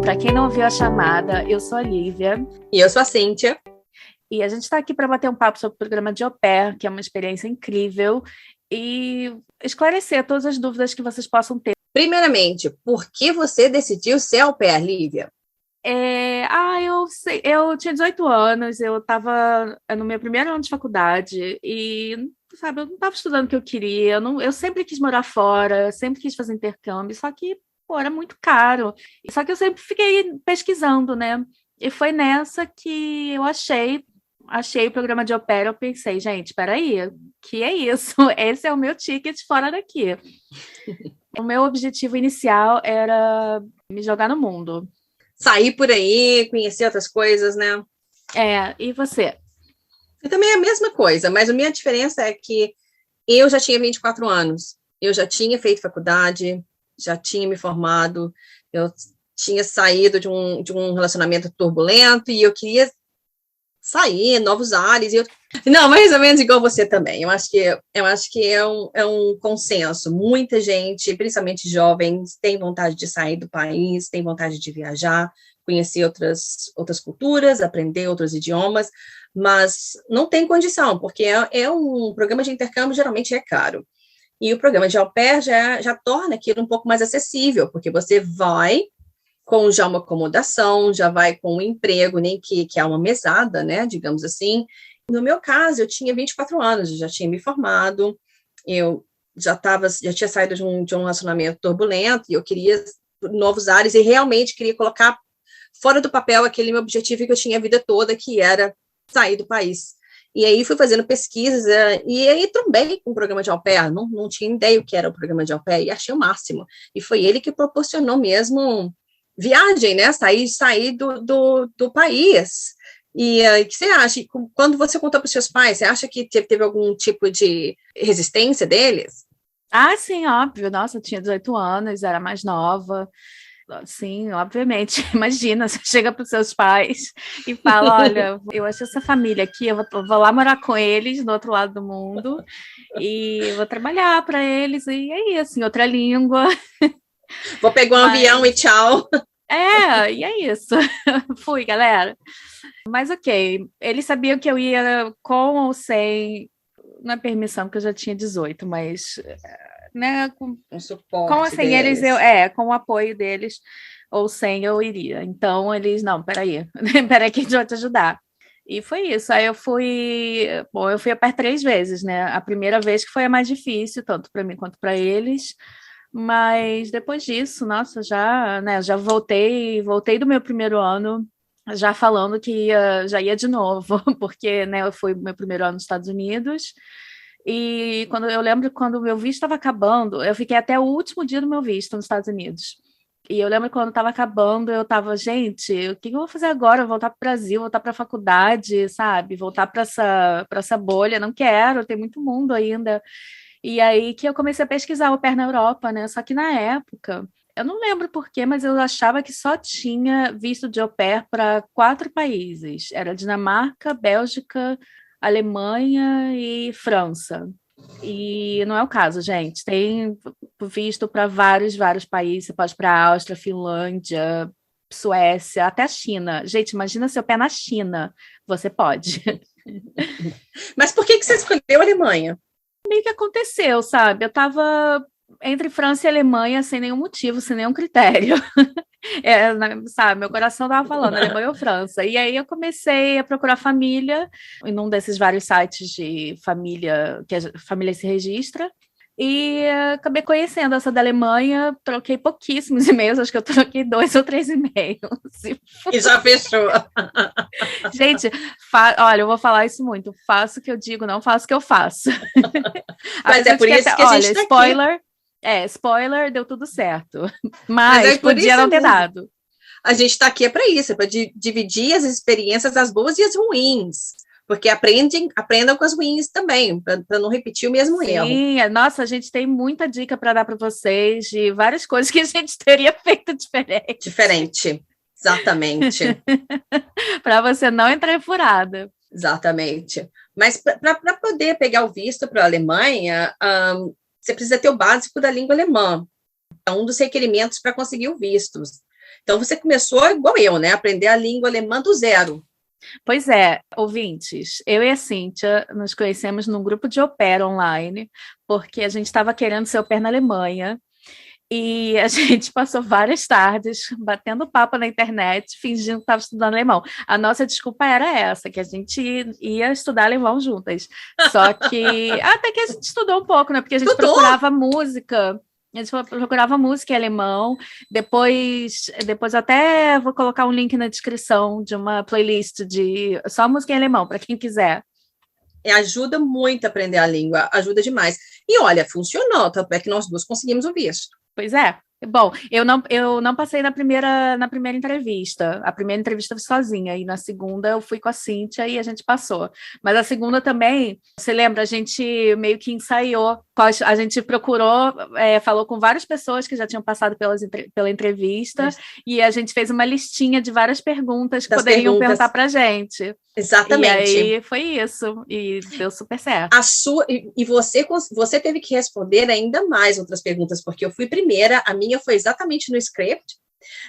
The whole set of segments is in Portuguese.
Para quem não ouviu a chamada, eu sou a Lívia. E eu sou a Cíntia. E a gente está aqui para bater um papo sobre o programa de au pair, que é uma experiência incrível, e esclarecer todas as dúvidas que vocês possam ter. Primeiramente, por que você decidiu ser au pair, Lívia? Eu tinha 18 anos, eu estava no meu primeiro ano de faculdade e, sabe, eu não estava estudando o que eu queria, eu sempre quis morar fora, sempre quis fazer intercâmbio, só que, pô, era muito caro. Só que eu sempre fiquei pesquisando, né? E foi nessa que eu achei o programa de au pair, eu pensei, gente, peraí, que é isso? Esse é o meu ticket fora daqui. O meu objetivo inicial era me jogar no mundo. Sair por aí, conhecer outras coisas, né? E você? Eu também é a mesma coisa, mas a minha diferença é que eu já tinha 24 anos, eu já tinha feito faculdade, já tinha me formado, eu tinha saído de um relacionamento turbulento e eu queria sair, novos ares. Não, mais ou menos igual você também. Eu acho que é um consenso. Muita gente, principalmente jovens, tem vontade de sair do país, tem vontade de viajar, conhecer outras culturas, aprender outros idiomas, mas não tem condição, porque é um programa de intercâmbio, geralmente é caro. E o programa de au pair já torna aquilo um pouco mais acessível, porque você vai com já uma acomodação, já vai com um emprego, nem que é uma mesada, né, digamos assim. No meu caso, eu tinha 24 anos, eu já tinha me formado, eu já tinha saído de um relacionamento turbulento, e eu queria novos ares, e realmente queria colocar fora do papel aquele meu objetivo que eu tinha a vida toda, que era sair do país. E aí fui fazendo pesquisas, e aí trombei com o programa de au pair, não tinha ideia o que era o programa de au pair, e achei o máximo. E foi ele que proporcionou mesmo viagem, né? Sair do país. E o que você acha? Quando você contou para os seus pais, você acha que teve algum tipo de resistência deles? Ah, sim, óbvio. Nossa, eu tinha 18 anos, era mais nova. Sim, obviamente. Imagina, você chega para os seus pais e fala, olha, eu acho essa família aqui, eu vou lá morar com eles do outro lado do mundo e vou trabalhar para eles, e é isso, em outra língua. Vou pegar um avião e tchau. E é isso. Fui, galera. Mas ok, eles sabiam que eu ia com ou sem, não é permissão, porque eu já tinha 18, mas né, com suporte com assim, deles. Com o apoio deles, ou sem eu iria. Então eles, não, peraí que a gente vai te ajudar. E foi isso. Aí eu fui au pair 3 vezes, né? A primeira vez que foi a mais difícil, tanto para mim quanto para eles. Mas depois disso, nossa, já voltei do meu primeiro ano, já falando que já ia de novo, porque, né, eu fui meu primeiro ano nos Estados Unidos, e eu lembro quando o meu visto estava acabando, eu fiquei até o último dia do meu visto nos Estados Unidos. E eu lembro quando estava acabando, eu estava, gente, o que eu vou fazer agora? Voltar para o Brasil, voltar para a faculdade, sabe? Voltar para essa bolha? Não quero, tem muito mundo ainda. E aí que eu comecei a pesquisar au pair na Europa, né? Só que na época, eu não lembro por quê, mas eu achava que só tinha visto de au pair para 4 países. Era Dinamarca, Bélgica, Alemanha e França. E não é o caso, gente. Tem visto para vários países. Você pode ir para a Áustria, Finlândia, Suécia, até a China. Gente, imagina seu pé na China. Você pode. Mas por que você escolheu a Alemanha? Meio que aconteceu, sabe? Eu estava entre França e Alemanha sem nenhum motivo, sem nenhum critério. Sabe, meu coração estava falando Alemanha ou França. E aí eu comecei a procurar família em um desses vários sites de família, que a família se registra. E acabei conhecendo essa da Alemanha, troquei pouquíssimos e-mails, acho que eu troquei 2 ou 3 e-mails. E já fechou. Gente, olha, eu vou falar isso muito. Faço o que eu digo, não faço o que eu faço. Mas é por isso que a gente tá spoiler, aqui. Spoiler, deu tudo certo. Mas podia não ter dado. A gente está aqui para isso, para dividir as experiências, as boas e as ruins. Porque aprendam com as ruins também, para não repetir o mesmo erro. Sim, nossa, a gente tem muita dica para dar para vocês de várias coisas que a gente teria feito diferente. Diferente, exatamente. Para você não entrar em furada. Exatamente. Mas para poder pegar o visto para a Alemanha, você precisa ter o básico da língua alemã. É um dos requerimentos para conseguir o visto. Então, você começou igual eu, né? Aprender a língua alemã do zero. Pois é, ouvintes, eu e a Cíntia nos conhecemos num grupo de au pair online, porque a gente estava querendo ser au pair na Alemanha, e a gente passou várias tardes batendo papo na internet, fingindo que estava estudando alemão. A nossa desculpa era essa, que a gente ia estudar alemão juntas. Só que até que a gente estudou um pouco, né? Porque a gente procurava música. A gente procurava música em alemão. Depois até vou colocar um link na descrição de uma playlist de só música em alemão, para quem quiser. Ajuda muito a aprender a língua, ajuda demais. E olha, funcionou, tanto é que nós duas conseguimos o visto. Pois é. Bom, eu não passei na primeira entrevista. A primeira entrevista eu fui sozinha, e na segunda eu fui com a Cíntia e a gente passou. Mas a segunda também, você lembra, a gente meio que ensaiou, a gente procurou, falou com várias pessoas que já tinham passado pela entrevista, e a gente fez uma listinha de várias perguntas que poderiam perguntar pra gente. Exatamente. E aí foi isso, e deu super certo. E você teve que responder ainda mais outras perguntas, porque eu fui primeira, a minha foi exatamente no script,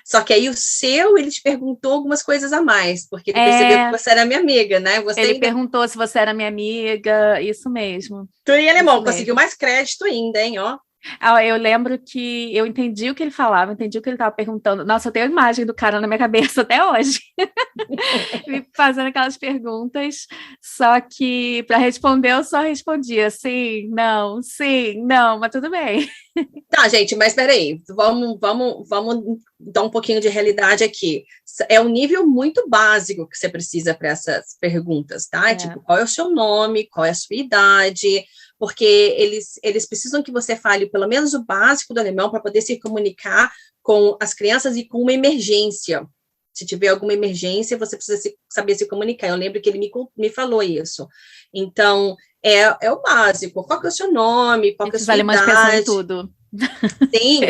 só que aí o seu, ele te perguntou algumas coisas a mais, porque ele percebeu que você era minha amiga, né? Ele perguntou se você era minha amiga, isso mesmo. Tu em alemão, conseguiu mais crédito ainda, hein, ó. Eu lembro que eu entendi o que ele falava, entendi o que ele estava perguntando. Nossa, eu tenho a imagem do cara na minha cabeça até hoje. Me fazendo aquelas perguntas, só que para responder eu só respondia sim, não, mas tudo bem. Tá, gente, mas peraí, vamos dar um pouquinho de realidade aqui. É um nível muito básico que você precisa para essas perguntas, tá? Tipo, qual é o seu nome, qual é a sua idade, porque eles precisam que você fale pelo menos o básico do alemão para poder se comunicar com as crianças e com uma emergência. Se tiver alguma emergência, você precisa saber se comunicar. Eu lembro que ele me falou isso. Então, é o básico. Qual que é o seu nome? Qual que é a sua idade? Os alemães pensam em tudo. Sim,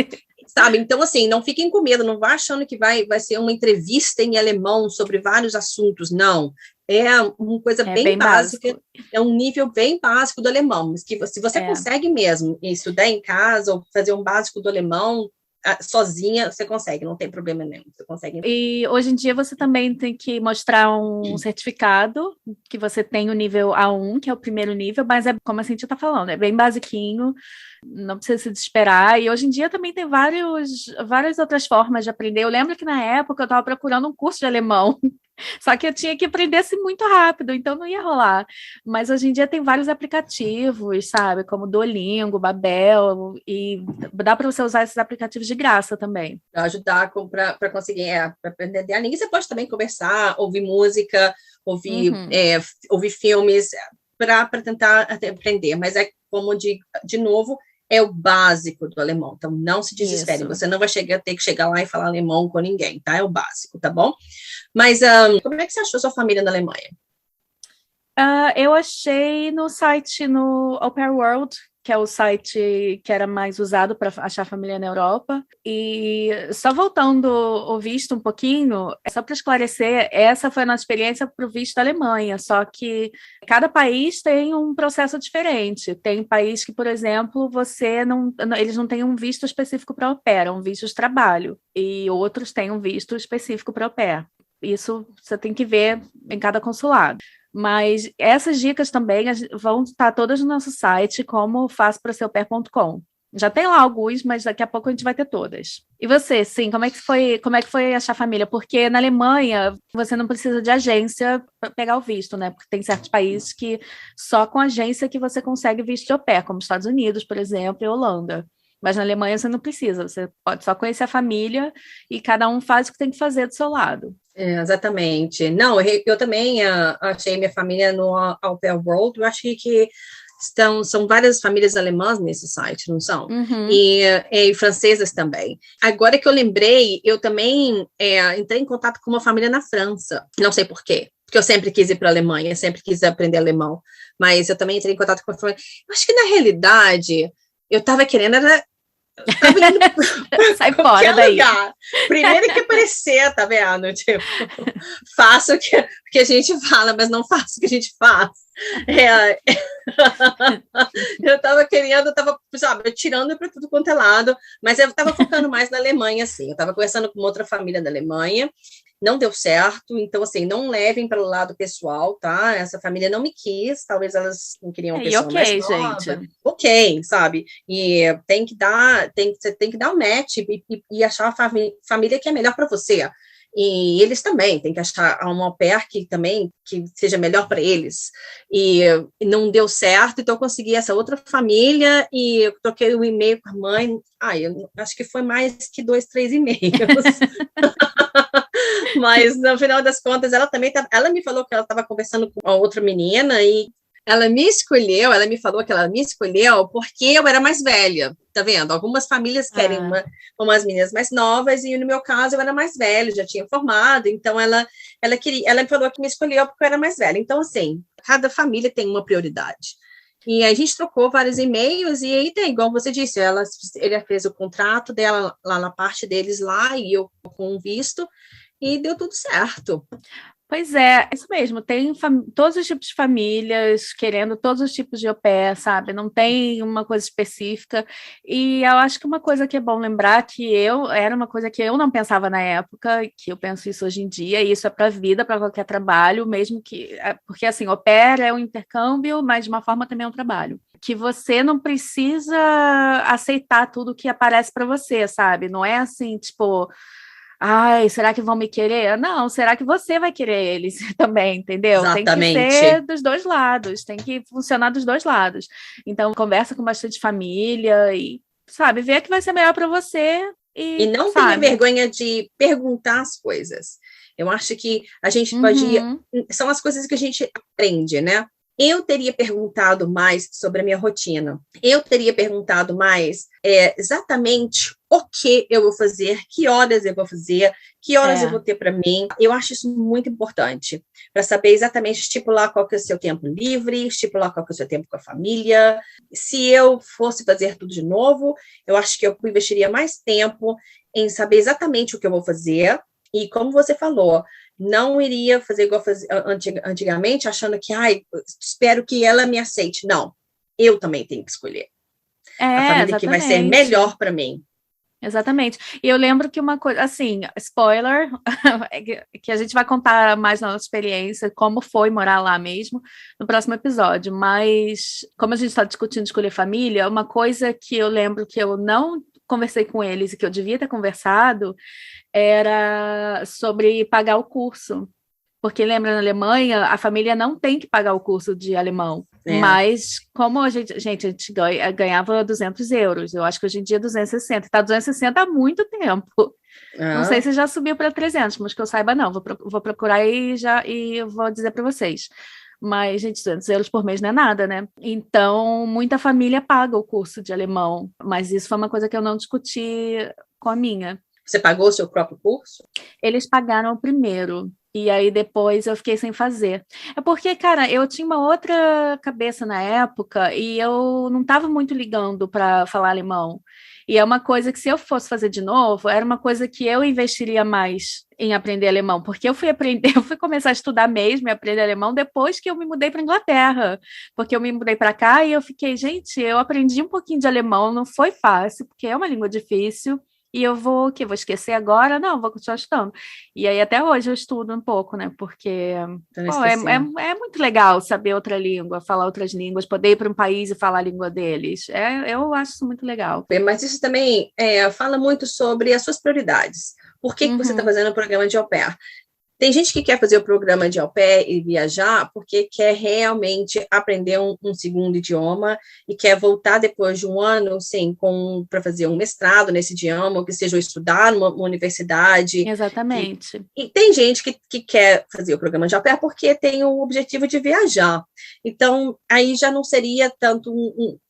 sabe? Então, assim, não fiquem com medo. Não vá achando que vai ser uma entrevista em alemão sobre vários assuntos. Não. É uma coisa bem básica. Básico. É um nível bem básico do alemão. Mas que se você consegue mesmo estudar em casa ou fazer um básico do alemão, sozinha, você consegue, não tem problema nenhum, você consegue. E hoje em dia você também tem que mostrar um certificado que você tem o nível A1, que é o primeiro nível, mas é como a gente está falando, é bem basiquinho, não precisa se desesperar, e hoje em dia também tem várias outras formas de aprender. Eu lembro que na época eu estava procurando um curso de alemão, só que eu tinha que aprender assim muito rápido, então não ia rolar. Mas hoje em dia tem vários aplicativos, sabe? Como Duolingo, Babel, e dá para você usar esses aplicativos de graça também. Para ajudar para conseguir para aprender a língua. E você pode também conversar, ouvir música, ouvir filmes, para tentar aprender. Mas é como, de novo, é o básico do alemão, então não se desespere, você não vai ter que chegar lá e falar alemão com ninguém, tá? É o básico, tá bom? Mas como é que você achou sua família na Alemanha? Eu achei no site, no Au Pair World, que é o site que era mais usado para achar família na Europa. E só voltando o visto um pouquinho, só para esclarecer, essa foi a nossa experiência para o visto da Alemanha, só que cada país tem um processo diferente. Tem país que, por exemplo, eles não têm um visto específico para au pair, é um visto de trabalho, e outros têm um visto específico para au pair. Isso você tem que ver em cada consulado. Mas essas dicas também vão estar todas no nosso site, como façopraseupair.com. Já tem lá alguns, mas daqui a pouco a gente vai ter todas. E você, sim, como é que foi achar família? Porque na Alemanha você não precisa de agência para pegar o visto, né? Porque tem certos países que só com agência que você consegue visto de au pair, como Estados Unidos, por exemplo, e Holanda. Mas na Alemanha você não precisa, você pode só conhecer a família e cada um faz o que tem que fazer do seu lado. Exatamente. Não, eu também achei minha família no Au Pair World, eu achei que são várias famílias alemãs nesse site, não são? Uhum. E francesas também. Agora que eu lembrei, eu também entrei em contato com uma família na França, não sei por quê, porque eu sempre quis ir para a Alemanha, sempre quis aprender alemão, mas eu também entrei em contato com a família. Eu acho que na realidade eu estava querendo sai fora daí. Lugar. Primeiro que aparecer, tá vendo? Tipo, faço porque a gente fala, mas não faz o que a gente faz. É, eu tava, sabe, tirando para tudo quanto é lado, mas eu tava focando mais na Alemanha, assim. Eu tava conversando com outra família da Alemanha, não deu certo, então, assim, não levem para o lado pessoal, tá? Essa família não me quis, talvez elas não queriam uma pessoa mais nova. Gente. Ok, sabe? E você tem que dar um match e achar a família que é melhor para você. E eles também têm que achar uma au pair que seja melhor para eles. E não deu certo, então eu consegui essa outra família e eu troquei o e-mail com a mãe. Eu acho que foi mais que 2, 3 e-mails. Mas no final das contas, ela me falou que ela estava conversando com a outra menina e ela me falou que ela me escolheu porque eu era mais velha, tá vendo? Algumas famílias querem umas meninas mais novas, e no meu caso eu era mais velha, já tinha formado, então ela me falou que me escolheu porque eu era mais velha. Então, assim, cada família tem uma prioridade. E a gente trocou vários e-mails, e aí tem, igual você disse, ele fez o contrato dela lá na parte deles lá, e eu com o visto, e deu tudo certo. Pois é, isso mesmo, tem todos os tipos de famílias querendo todos os tipos de au pair, sabe? Não tem uma coisa específica, e eu acho que uma coisa que é bom lembrar, era uma coisa que eu não pensava na época, que eu penso isso hoje em dia, e isso é para a vida, para qualquer trabalho, mesmo que, porque assim, au pair é um intercâmbio, mas de uma forma também é um trabalho. Que você não precisa aceitar tudo que aparece para você, sabe? Não é assim, tipo... será que vão me querer? Não, será que você vai querer eles também, entendeu? Exatamente. Tem que ser dos dois lados, tem que funcionar dos dois lados. Então, conversa com bastante família e, sabe, vê que vai ser melhor para você. E não tenha vergonha de perguntar as coisas. Eu acho que a gente pode... São as coisas que a gente aprende, né? Eu teria perguntado mais sobre a minha rotina. Eu teria perguntado mais exatamente o que eu vou fazer, que horas eu vou fazer, que horas eu vou ter para mim. Eu acho isso muito importante, para saber exatamente estipular qual que é o seu tempo livre, estipular qual que é o seu tempo com a família. Se eu fosse fazer tudo de novo, eu acho que eu investiria mais tempo em saber exatamente o que eu vou fazer. E como você falou, não iria fazer igual antigamente, achando que, espero que ela me aceite. Não, eu também tenho que escolher a família exatamente. Que vai ser melhor para mim. Exatamente. E eu lembro que uma coisa, assim, spoiler, que a gente vai contar mais na nossa experiência, como foi morar lá mesmo, no próximo episódio. Mas, como a gente está discutindo escolher família, uma coisa que eu lembro que eu não conversei com eles e que eu devia ter conversado era sobre pagar o curso. Porque lembra, na Alemanha, a família não tem que pagar o curso de alemão. Mas, como a gente ganhava 200 euros, eu acho que hoje em dia é 260. Está 260 há muito tempo. Não sei se já subiu para 300, mas que eu saiba, não. Vou procurar e vou dizer para vocês. Mas, gente, 200 euros por mês não é nada, né? Então, muita família paga o curso de alemão. Mas isso foi uma coisa que eu não discuti com a minha. Você pagou o seu próprio curso? Eles pagaram o primeiro. E aí depois eu fiquei sem fazer. É porque, cara, eu tinha uma outra cabeça na época e eu não estava muito ligando para falar alemão. E é uma coisa que, se eu fosse fazer de novo, era uma coisa que eu investiria mais em aprender alemão, porque eu fui começar a estudar mesmo e aprender alemão depois que eu me mudei para Inglaterra, porque eu me mudei para cá e eu fiquei, gente, eu aprendi um pouquinho de alemão, não foi fácil, porque é uma língua difícil. E eu vou esquecer agora? Não, vou continuar estudando. E aí até hoje eu estudo um pouco, né? Porque é muito legal saber outra língua, falar outras línguas, poder ir para um país e falar a língua deles. Eu acho isso muito legal. Mas isso também fala muito sobre as suas prioridades. Por que você está fazendo o programa de au pair? Tem gente que quer fazer o programa de au pair e viajar porque quer realmente aprender um segundo idioma e quer voltar depois de um ano, sim, para fazer um mestrado nesse idioma, ou que seja estudar numa universidade. Exatamente. E tem gente que quer fazer o programa de au pair porque tem o objetivo de viajar. Então, aí já não seria tanto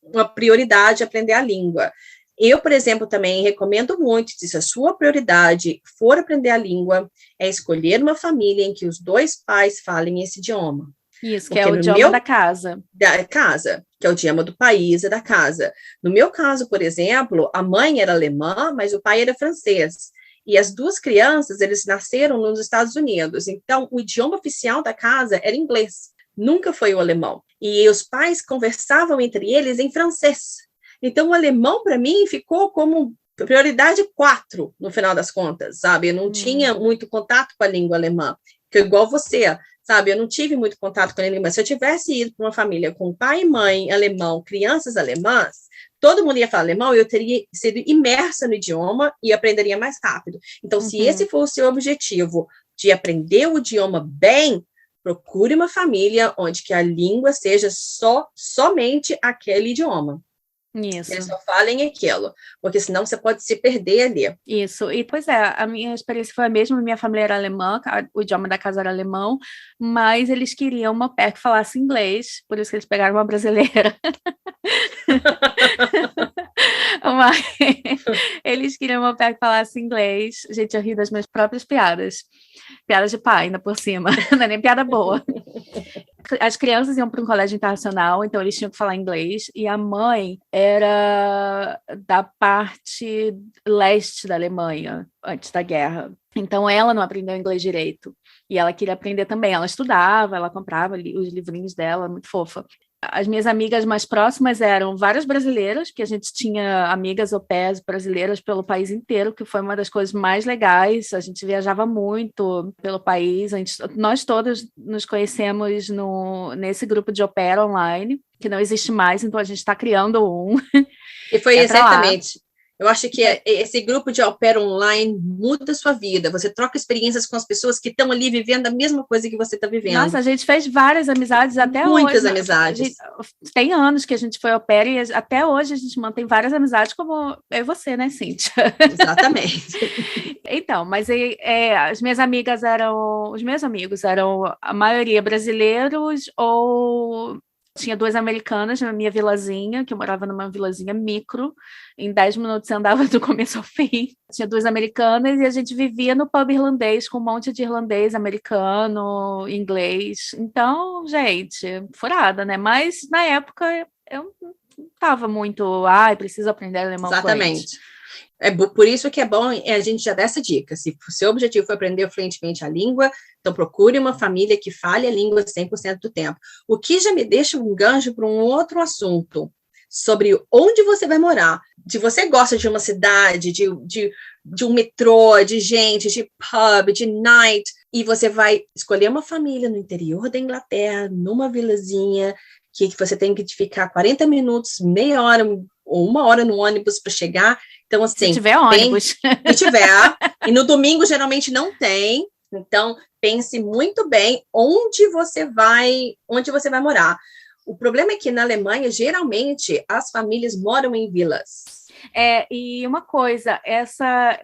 uma prioridade aprender a língua. Eu, por exemplo, também recomendo muito, se a sua prioridade for aprender a língua, é escolher uma família em que os dois pais falem esse idioma. Isso, que é o idioma da casa. Da casa, que é o idioma do país e da casa. No meu caso, por exemplo, a mãe era alemã, mas o pai era francês. E as duas crianças, eles nasceram nos Estados Unidos. Então, o idioma oficial da casa era inglês. Nunca foi o alemão. E os pais conversavam entre eles em francês. Então, o alemão, para mim, ficou como prioridade 4, no final das contas, sabe? Eu não tinha muito contato com a língua alemã, que igual você, sabe? Eu não tive muito contato com a língua alemã. Se eu tivesse ido para uma família com pai e mãe alemão, crianças alemãs, todo mundo ia falar alemão, eu teria sido imersa no idioma e aprenderia mais rápido. Então, se esse for o seu objetivo, de aprender o idioma bem, procure uma família onde que a língua seja somente aquele idioma. Isso. Eles só falem aquilo, porque senão você pode se perder ali. Isso, e pois é, a minha experiência foi a mesma, minha família era alemã, o idioma da casa era alemão, mas eles queriam uma pé que falasse inglês, por isso que eles pegaram uma brasileira. Mas eles queriam uma pé que falasse inglês. Gente, eu ri das minhas próprias piadas. Piadas de pai, ainda por cima. Não é nem piada boa. As crianças iam para um colégio internacional, então eles tinham que falar inglês, e a mãe era da parte leste da Alemanha, antes da guerra. Então ela não aprendeu inglês direito, e ela queria aprender também. Ela estudava, ela comprava os livrinhos dela, muito fofa. As minhas amigas mais próximas eram várias brasileiras, que a gente tinha amigas au pairs brasileiras pelo país inteiro, que foi uma das coisas mais legais. A gente viajava muito pelo país. Nós todas nos conhecemos nesse grupo de au pair online, que não existe mais, então a gente está criando um. E foi exatamente. Eu acho que esse grupo de au pair online muda a sua vida. Você troca experiências com as pessoas que estão ali vivendo a mesma coisa que você está vivendo. Nossa, a gente fez várias amizades até hoje. Muitas amizades. Tem anos que a gente foi au pair e até hoje a gente mantém várias amizades, como eu e você, né, Cíntia? Exatamente. Então, mas as minhas amigas os meus amigos eram a maioria brasileiros ou... Tinha 2 americanas na minha vilazinha, que eu morava numa vilazinha micro. Em 10 minutos você andava do começo ao fim. Tinha 2 americanas e a gente vivia no pub irlandês, com um monte de irlandês, americano, inglês. Então, gente, furada, né? Mas, na época, eu não estava muito... preciso aprender alemão. Exatamente. Por isso que é bom a gente já dar essa dica. Se o seu objetivo for aprender fluentemente a língua, então procure uma família que fale a língua 100% do tempo. O que já me deixa um gancho para um outro assunto, sobre onde você vai morar. Se você gosta de uma cidade, de um metrô, de gente, de pub, de night, e você vai escolher uma família no interior da Inglaterra, numa vilazinha, que você tem que ficar 40 minutos, meia hora ou 1 hora no ônibus para chegar. Então, assim... Se tiver ônibus. Se tiver. E no domingo, geralmente, não tem. Então, pense muito bem onde você vai morar. O problema é que, na Alemanha, geralmente, as famílias moram em vilas. E uma coisa,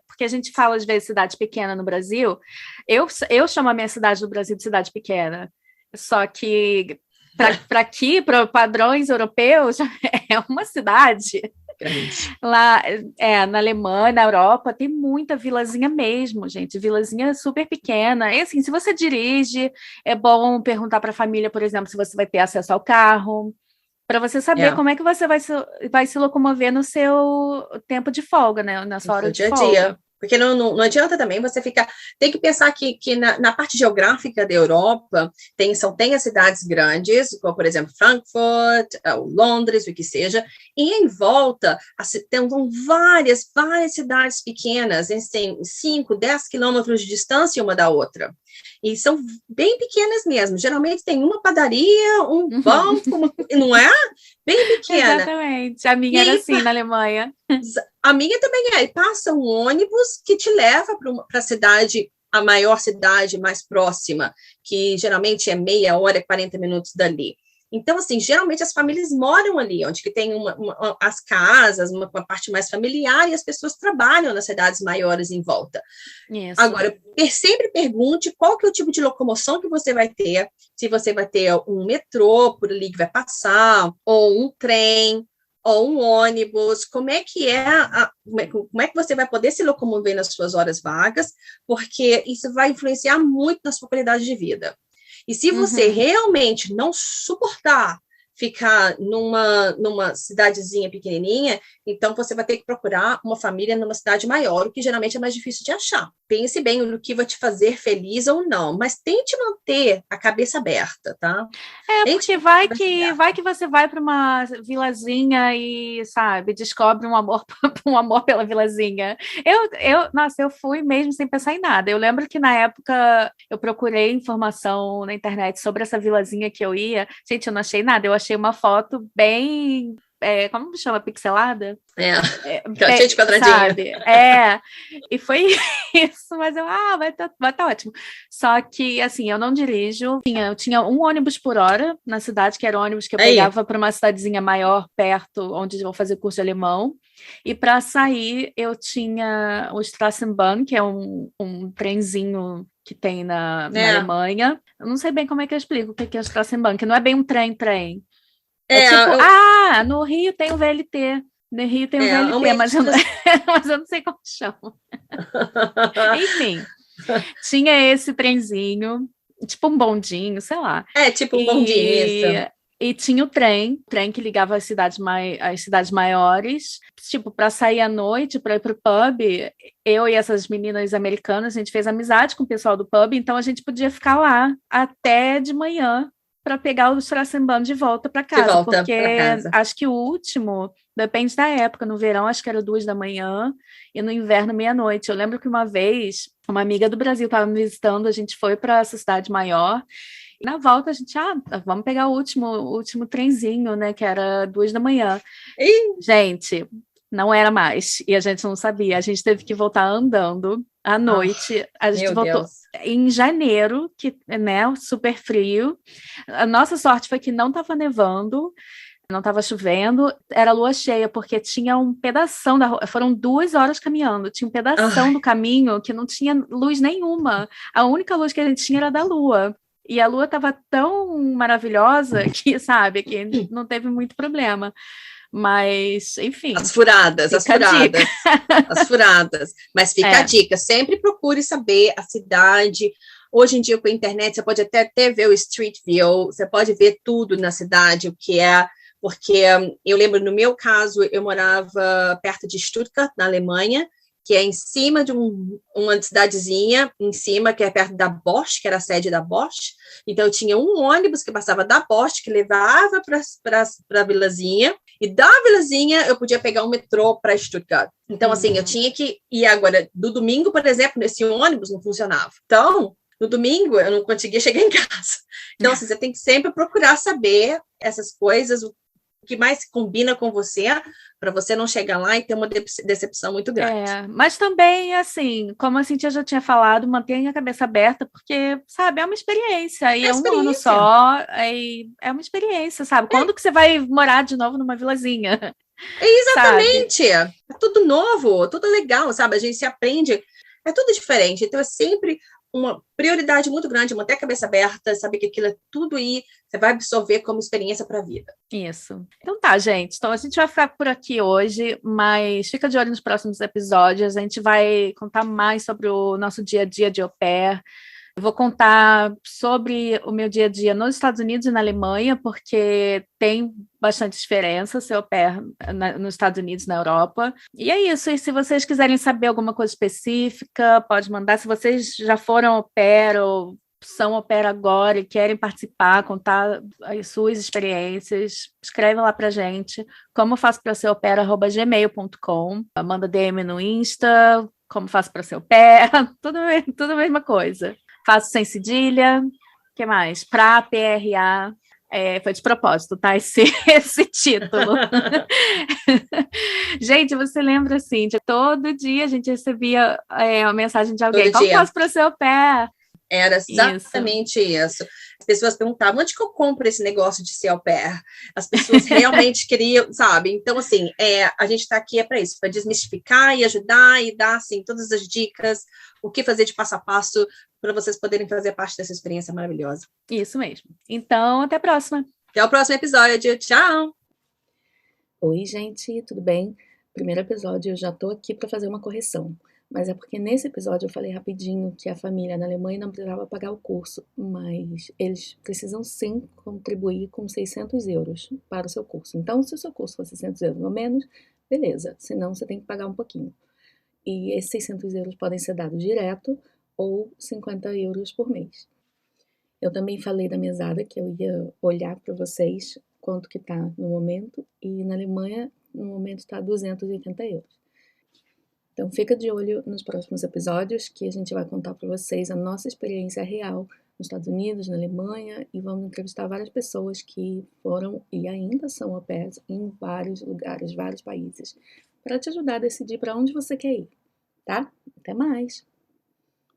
porque a gente fala, às vezes, cidade pequena no Brasil, eu chamo a minha cidade do Brasil de cidade pequena. Só que... Para aqui, para padrões europeus, é uma cidade. Grande. Lá na Alemanha, na Europa, tem muita vilazinha mesmo, gente. Vilazinha super pequena. E assim, se você dirige, é bom perguntar para a família, por exemplo, se você vai ter acesso ao carro, para você saber como é que você vai se locomover no seu tempo de folga, né? Na sua hora de folga. Dia. Porque não adianta também você ficar... Tem que pensar que na parte geográfica da Europa, tem as cidades grandes, como, por exemplo, Frankfurt, Londres, o que seja, e em volta tem várias cidades pequenas, em 5, 10 quilômetros de distância uma da outra. E são bem pequenas mesmo. Geralmente tem uma padaria, um banco, não é? Bem pequena. Exatamente. A minha era assim na Alemanha. A minha também é. E passa um ônibus que te leva para a cidade, a maior cidade mais próxima, que geralmente é meia hora, 40 minutos dali. Então, assim, geralmente as famílias moram ali, onde que tem as casas, uma parte mais familiar, e as pessoas trabalham nas cidades maiores em volta. Isso. Agora, sempre pergunte qual que é o tipo de locomoção que você vai ter, se você vai ter um metrô por ali que vai passar, ou um trem, ou um ônibus, como é que você vai poder se locomover nas suas horas vagas, porque isso vai influenciar muito na sua qualidade de vida. E se você realmente não suportar ficar numa cidadezinha pequenininha, então você vai ter que procurar uma família numa cidade maior, o que geralmente é mais difícil de achar. Pense bem no que vai te fazer feliz ou não, mas tente manter a cabeça aberta, tá? Porque vai que você vai para uma vilazinha e, sabe, descobre um amor, um amor pela vilazinha. Nossa, eu fui mesmo sem pensar em nada. Eu lembro que na época eu procurei informação na internet sobre essa vilazinha que eu ia. Gente, eu não achei nada. Eu achei uma foto bem como chama? Pixelada? Cheio de quadradinho. Sabe? E foi isso, mas vai tá ótimo. Só que, assim, eu não dirijo. Eu tinha um ônibus por hora na cidade, que era o ônibus que eu pegava para uma cidadezinha maior, perto, onde eu vou fazer curso de alemão. E para sair, eu tinha o Straßenbahn, que é um trenzinho que tem na Alemanha. Eu não sei bem como é que eu explico o que é o Straßenbahn, que não é bem um trem. No Rio tem o VLT. No Rio tem o VLT, mas eu não sei como chama. Enfim, tinha esse trenzinho, tipo um bondinho, sei lá. Tipo um bondinho, isso. E tinha o trem que ligava às cidades maiores. Tipo, para sair à noite, para ir pro pub, eu e essas meninas americanas, a gente fez amizade com o pessoal do pub, então a gente podia ficar lá até de manhã para pegar o Straßenbahn de volta para casa, porque acho que o último, depende da época, no verão acho que era 2 da manhã e no inverno 00:30. Eu lembro que uma vez uma amiga do Brasil estava me visitando, a gente foi para essa cidade maior e na volta a gente, vamos pegar o último trenzinho, né, que era 2 da manhã. Gente, não era mais, e a gente não sabia, a gente teve que voltar andando à noite, a gente voltou em janeiro, que, né, super frio. A nossa sorte foi que não estava nevando, não estava chovendo, era lua cheia, porque tinha um pedação da rua, foram 2 horas caminhando, tinha um pedação do caminho que não tinha luz nenhuma, a única luz que a gente tinha era da lua. E a lua estava tão maravilhosa que, sabe, que não teve muito problema. Mas, enfim. As furadas. Mas fica a dica, sempre procure saber a cidade. Hoje em dia, com a internet, você pode até ver o Street View, você pode ver tudo na cidade, o que é, porque eu lembro, no meu caso, eu morava perto de Stuttgart, na Alemanha, que é em cima de uma cidadezinha, em cima, que é perto da Bosch, que era a sede da Bosch. Então, eu tinha um ônibus que passava da Bosch, que levava para a vilazinha, e da vilazinha eu podia pegar um metrô para Stuttgart. Então, assim, eu tinha que ir agora, do domingo, por exemplo, esse ônibus não funcionava. Então, no domingo, eu não conseguia chegar em casa. Então, assim, você tem que sempre procurar saber essas coisas, o que mais combina com você, para você não chegar lá e ter uma decepção muito grande. Mas também, assim, como a Cintia já tinha falado, mantenha a cabeça aberta, porque, sabe, é uma experiência, e é um ano só, é uma experiência, sabe? Quando que você vai morar de novo numa vilazinha? Exatamente! É tudo novo, tudo legal, sabe? A gente se aprende, é tudo diferente, então é sempre uma prioridade muito grande, manter a cabeça aberta, saber que aquilo é tudo aí, você vai absorver como experiência para a vida. Isso. Então tá, gente. Então a gente vai ficar por aqui hoje, mas fica de olho nos próximos episódios. A gente vai contar mais sobre o nosso dia a dia de au pair. Eu vou contar sobre o meu dia a dia nos Estados Unidos e na Alemanha, porque tem bastante diferença ser au pair nos Estados Unidos e na Europa. E é isso. E se vocês quiserem saber alguma coisa específica, pode mandar. Se vocês já foram au pair ou são au pair agora e querem participar, contar as suas experiências, escreve lá pra gente. Como faço para ser au pair, @gmail.com. Manda DM no Insta, como faço para ser au pair, tudo a mesma coisa. Faço sem cedilha, o que mais? PRA, foi de propósito, tá? Esse título. Gente, você lembra assim, todo dia a gente recebia uma mensagem de alguém, como faço para ser au pair? Era exatamente isso. As pessoas perguntavam, onde que eu compro esse negócio de ser au pair? As pessoas realmente queriam, sabe? Então, assim, a gente está aqui para isso, para desmistificar e ajudar e dar, assim, todas as dicas, o que fazer de passo a passo, para vocês poderem fazer parte dessa experiência maravilhosa. Isso mesmo. Então, até a próxima. Até o próximo episódio. Tchau! Oi, gente, tudo bem? Primeiro episódio, eu já tô aqui para fazer uma correção. Mas é porque nesse episódio eu falei rapidinho que a família na Alemanha não precisava pagar o curso, mas eles precisam sim contribuir com 600 euros para o seu curso. Então, se o seu curso for 600 euros ou menos, beleza, senão você tem que pagar um pouquinho. E esses 600 euros podem ser dados direto ou 50 euros por mês. Eu também falei da mesada que eu ia olhar para vocês quanto que tá no momento, e na Alemanha, no momento, está 280 euros. Então, fica de olho nos próximos episódios, que a gente vai contar para vocês a nossa experiência real nos Estados Unidos, na Alemanha, e vamos entrevistar várias pessoas que foram e ainda são au pairs em vários lugares, vários países, para te ajudar a decidir para onde você quer ir, tá? Até mais!